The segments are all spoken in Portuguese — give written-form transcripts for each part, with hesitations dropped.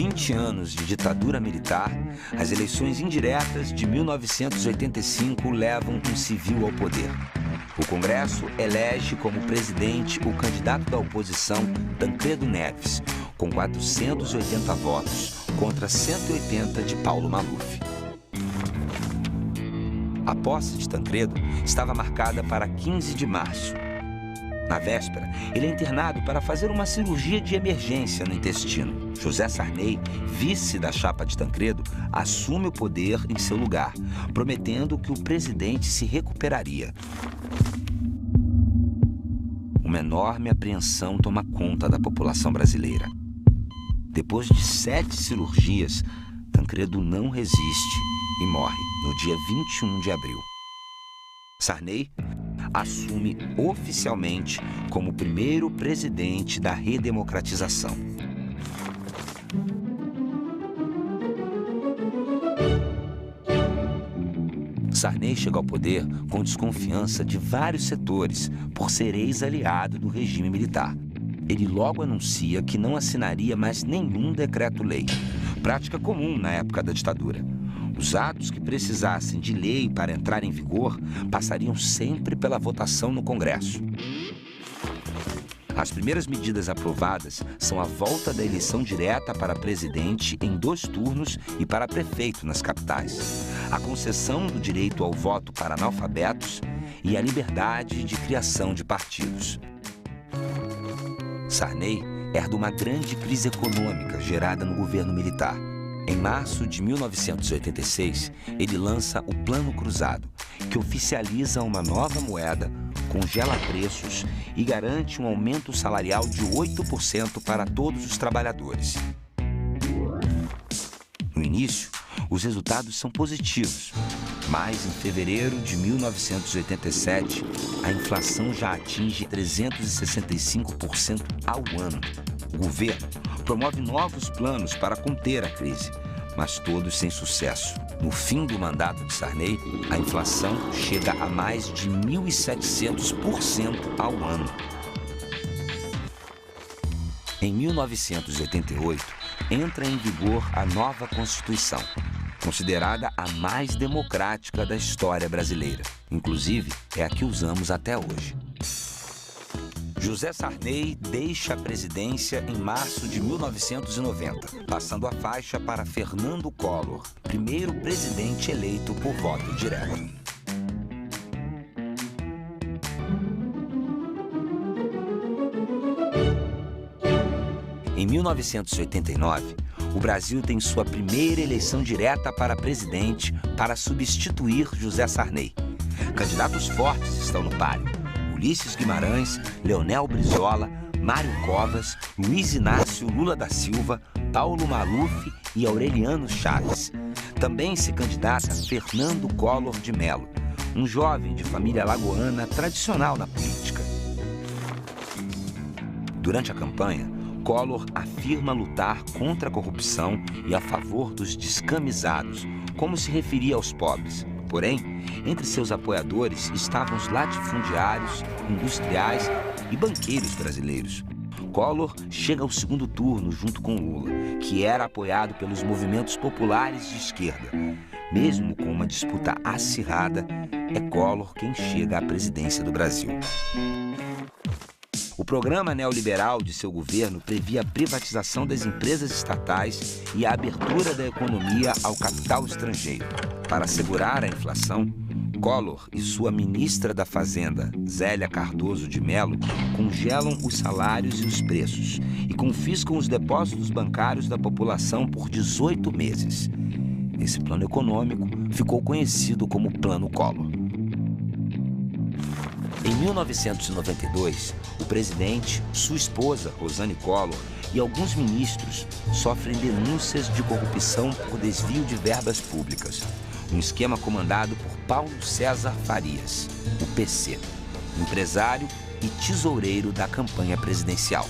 20 anos de ditadura militar, as eleições indiretas de 1985 levam um civil ao poder. O Congresso elege como presidente o candidato da oposição, Tancredo Neves, com 480 votos contra 180 de Paulo Maluf. A posse de Tancredo estava marcada para 15 de março. Na véspera, ele é internado para fazer uma cirurgia de emergência no intestino. José Sarney, vice da chapa de Tancredo, assume o poder em seu lugar, prometendo que o presidente se recuperaria. Uma enorme apreensão toma conta da população brasileira. Depois de 7 cirurgias, Tancredo não resiste e morre no dia 21 de abril. Sarney assume oficialmente como primeiro presidente da redemocratização. Sarney chega ao poder com desconfiança de vários setores por ser ex-aliado do regime militar. Ele logo anuncia que não assinaria mais nenhum decreto-lei, prática comum na época da ditadura. Os atos que precisassem de lei para entrar em vigor passariam sempre pela votação no Congresso. As primeiras medidas aprovadas são a volta da eleição direta para presidente em 2 turnos e para prefeito nas capitais, a concessão do direito ao voto para analfabetos e a liberdade de criação de partidos. Sarney herda uma grande crise econômica gerada no governo militar. Em março de 1986, ele lança o Plano Cruzado, que oficializa uma nova moeda, congela preços e garante um aumento salarial de 8% para todos os trabalhadores. No início, os resultados são positivos, mas em fevereiro de 1987, a inflação já atinge 365% ao ano. O governo promove novos planos para conter a crise, mas todos sem sucesso. No fim do mandato de Sarney, a inflação chega a mais de 1.700% ao ano. Em 1988, entra em vigor a nova Constituição, considerada a mais democrática da história brasileira. Inclusive, é a que usamos até hoje. José Sarney deixa a presidência em março de 1990, passando a faixa para Fernando Collor, primeiro presidente eleito por voto direto. Em 1989, o Brasil tem sua primeira eleição direta para presidente para substituir José Sarney. Candidatos fortes estão no páreo: Ulisses Guimarães, Leonel Brizola, Mário Covas, Luiz Inácio Lula da Silva, Paulo Maluf e Aureliano Chaves. Também se candidata Fernando Collor de Mello, um jovem de família alagoana tradicional na política. Durante a campanha, Collor afirma lutar contra a corrupção e a favor dos descamisados, como se referia aos pobres. Porém, entre seus apoiadores estavam os latifundiários, industriais e banqueiros brasileiros. Collor chega ao segundo turno junto com Lula, que era apoiado pelos movimentos populares de esquerda. Mesmo com uma disputa acirrada, é Collor quem chega à presidência do Brasil. O programa neoliberal de seu governo previa a privatização das empresas estatais e a abertura da economia ao capital estrangeiro. Para assegurar a inflação, Collor e sua ministra da Fazenda, Zélia Cardoso de Mello, congelam os salários e os preços e confiscam os depósitos bancários da população por 18 meses. Esse plano econômico ficou conhecido como Plano Collor. Em 1992, o presidente, sua esposa, Rosane Collor, e alguns ministros sofrem denúncias de corrupção por desvio de verbas públicas. Um esquema comandado por Paulo César Farias, o PC, empresário e tesoureiro da campanha presidencial.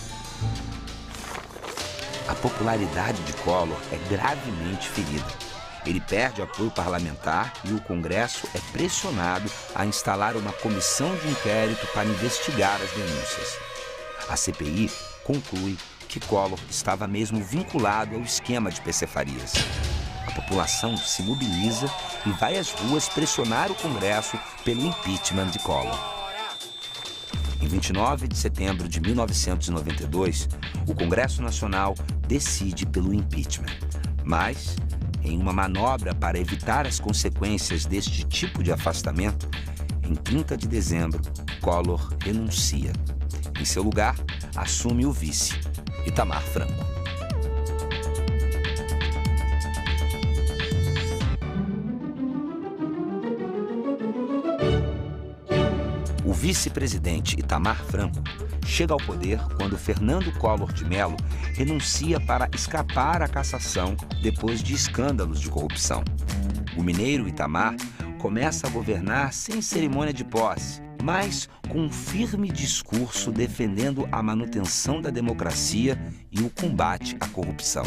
A popularidade de Collor é gravemente ferida. Ele perde apoio parlamentar e o Congresso é pressionado a instalar uma comissão de inquérito para investigar as denúncias. A CPI conclui que Collor estava mesmo vinculado ao esquema de PC Farias. A população se mobiliza e vai às ruas pressionar o Congresso pelo impeachment de Collor. Em 29 de setembro de 1992, o Congresso Nacional decide pelo impeachment. Mas, em uma manobra para evitar as consequências deste tipo de afastamento, em 30 de dezembro, Collor renuncia. Em seu lugar, assume o vice, Itamar Franco. O vice-presidente Itamar Franco chega ao poder quando Fernando Collor de Mello renuncia para escapar à cassação depois de escândalos de corrupção. O mineiro Itamar começa a governar sem cerimônia de posse, mas com um firme discurso defendendo a manutenção da democracia e o combate à corrupção.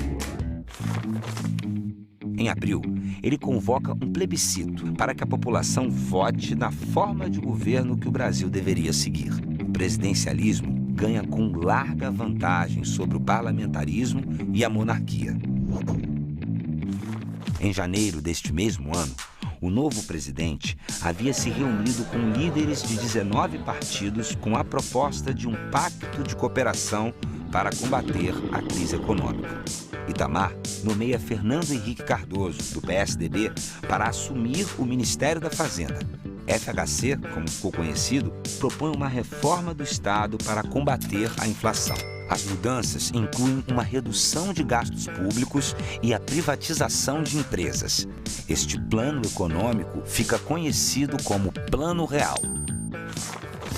Em abril, ele convoca um plebiscito para que a população vote na forma de governo que o Brasil deveria seguir. O presidencialismo ganha com larga vantagem sobre o parlamentarismo e a monarquia. Em janeiro deste mesmo ano, o novo presidente havia se reunido com líderes de 19 partidos com a proposta de um pacto de cooperação para combater a crise econômica. Itamar nomeia Fernando Henrique Cardoso, do PSDB, para assumir o Ministério da Fazenda. FHC, como ficou conhecido, propõe uma reforma do Estado para combater a inflação. As mudanças incluem uma redução de gastos públicos e a privatização de empresas. Este plano econômico fica conhecido como Plano Real.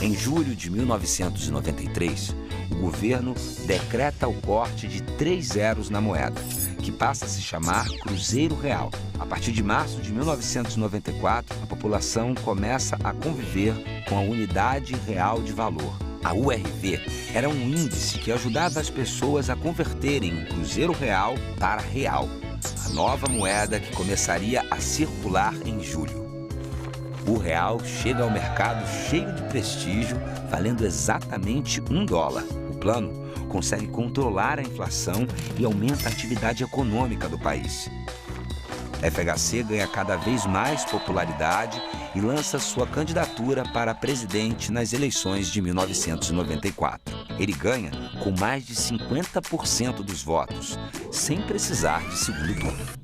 Em julho de 1993, o governo decreta o corte de 3 zeros na moeda, que passa a se chamar Cruzeiro Real. A partir de março de 1994, a população começa a conviver com a Unidade Real de Valor. A URV era um índice que ajudava as pessoas a converterem o Cruzeiro Real para Real, a nova moeda que começaria a circular em julho. O real chega ao mercado cheio de prestígio, valendo exatamente $1. O plano consegue controlar a inflação e aumenta a atividade econômica do país. FHC ganha cada vez mais popularidade e lança sua candidatura para presidente nas eleições de 1994. Ele ganha com mais de 50% dos votos, sem precisar de segundo turno.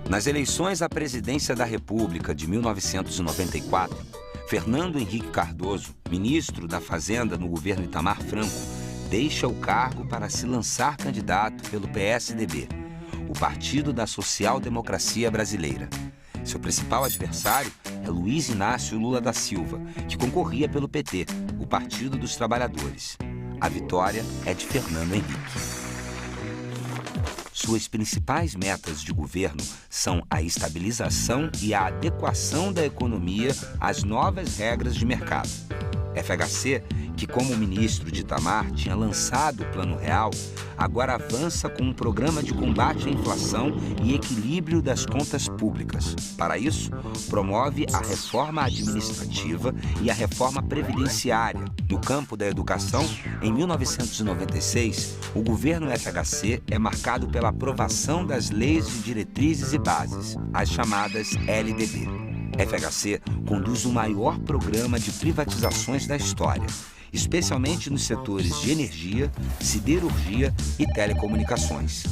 Nas eleições à presidência da República de 1994, Fernando Henrique Cardoso, ministro da Fazenda no governo Itamar Franco, deixa o cargo para se lançar candidato pelo PSDB, o Partido da Social Democracia Brasileira. Seu principal adversário é Luiz Inácio Lula da Silva, que concorria pelo PT, o Partido dos Trabalhadores. A vitória é de Fernando Henrique. Suas principais metas de governo são a estabilização e a adequação da economia às novas regras de mercado. FHC, que como ministro de Itamar tinha lançado o Plano Real, agora avança com um programa de combate à inflação e equilíbrio das contas públicas. Para isso, promove a reforma administrativa e a reforma previdenciária. No campo da educação, em 1996, o governo FHC é marcado pela aprovação das leis de diretrizes e bases, as chamadas LDB. FHC conduz o maior programa de privatizações da história, especialmente nos setores de energia, siderurgia e telecomunicações.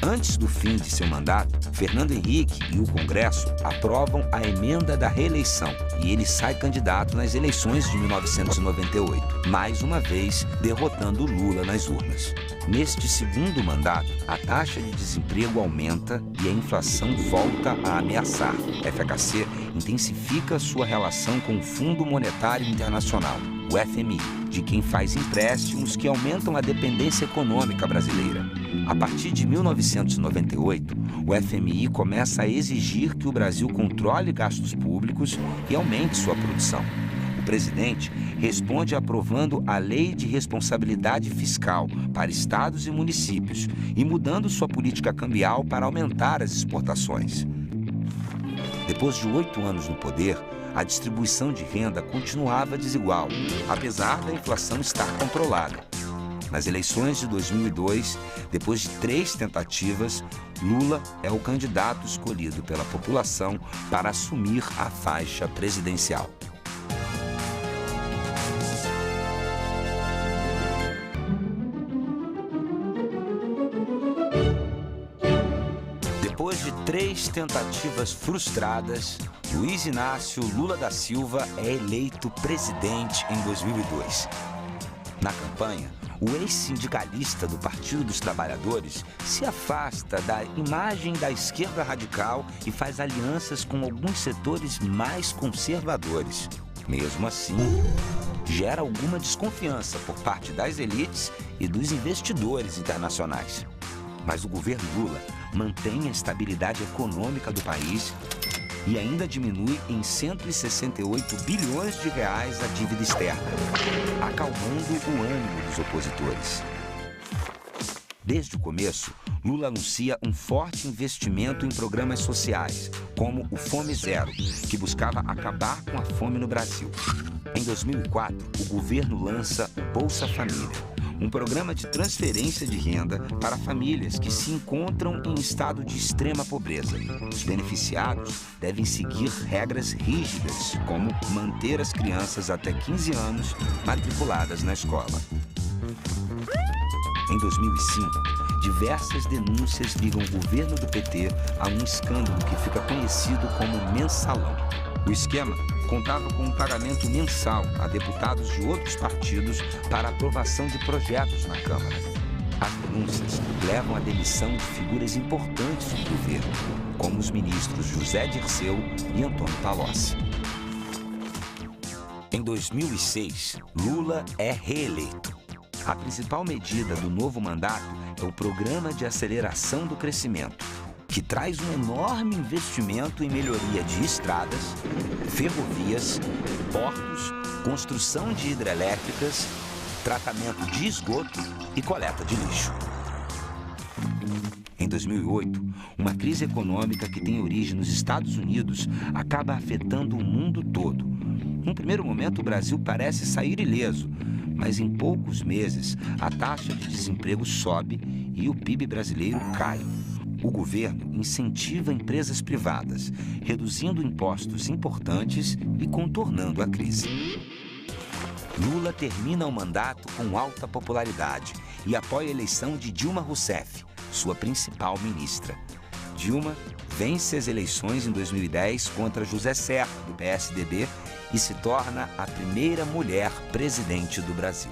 Antes do fim de seu mandato, Fernando Henrique e o Congresso aprovam a emenda da reeleição e ele sai candidato nas eleições de 1998, mais uma vez derrotando Lula nas urnas. Neste segundo mandato, a taxa de desemprego aumenta e a inflação volta a ameaçar. FHC intensifica sua relação com o Fundo Monetário Internacional, o FMI, de quem faz empréstimos que aumentam a dependência econômica brasileira. A partir de 1998, o FMI começa a exigir que o Brasil controle gastos públicos e aumente sua produção. O presidente responde aprovando a Lei de Responsabilidade Fiscal para estados e municípios e mudando sua política cambial para aumentar as exportações. Depois de 8 anos no poder, a distribuição de renda continuava desigual, apesar da inflação estar controlada. Nas eleições de 2002, depois de 3 tentativas, Lula é o candidato escolhido pela população para assumir a faixa presidencial. Depois de 3 tentativas frustradas, Luiz Inácio Lula da Silva é eleito presidente em 2002. Na campanha, o ex-sindicalista do Partido dos Trabalhadores se afasta da imagem da esquerda radical e faz alianças com alguns setores mais conservadores. Mesmo assim, gera alguma desconfiança por parte das elites e dos investidores internacionais. Mas o governo Lula mantém a estabilidade econômica do país e ainda diminui em 168 bilhões de reais a dívida externa, acalmando o ânimo dos opositores. Desde o começo, Lula anuncia um forte investimento em programas sociais, como o Fome Zero, que buscava acabar com a fome no Brasil. Em 2004, o governo lança o Bolsa Família, um programa de transferência de renda para famílias que se encontram em estado de extrema pobreza. Os beneficiados devem seguir regras rígidas, como manter as crianças até 15 anos matriculadas na escola. Em 2005, diversas denúncias ligam o governo do PT a um escândalo que fica conhecido como mensalão. O esquema contava com um pagamento mensal a deputados de outros partidos para aprovação de projetos na Câmara. As denúncias levam à demissão de figuras importantes do governo, como os ministros José Dirceu e Antônio Palocci. Em 2006, Lula é reeleito. A principal medida do novo mandato é o Programa de Aceleração do Crescimento, que traz um enorme investimento em melhoria de estradas, ferrovias, portos, construção de hidrelétricas, tratamento de esgoto e coleta de lixo. Em 2008, uma crise econômica que tem origem nos Estados Unidos acaba afetando o mundo todo. Num primeiro momento, o Brasil parece sair ileso, mas em poucos meses a taxa de desemprego sobe e o PIB brasileiro cai. O governo incentiva empresas privadas, reduzindo impostos importantes e contornando a crise. Lula termina o mandato com alta popularidade e apoia a eleição de Dilma Rousseff, sua principal ministra. Dilma vence as eleições em 2010 contra José Serra, do PSDB, e se torna a primeira mulher presidente do Brasil.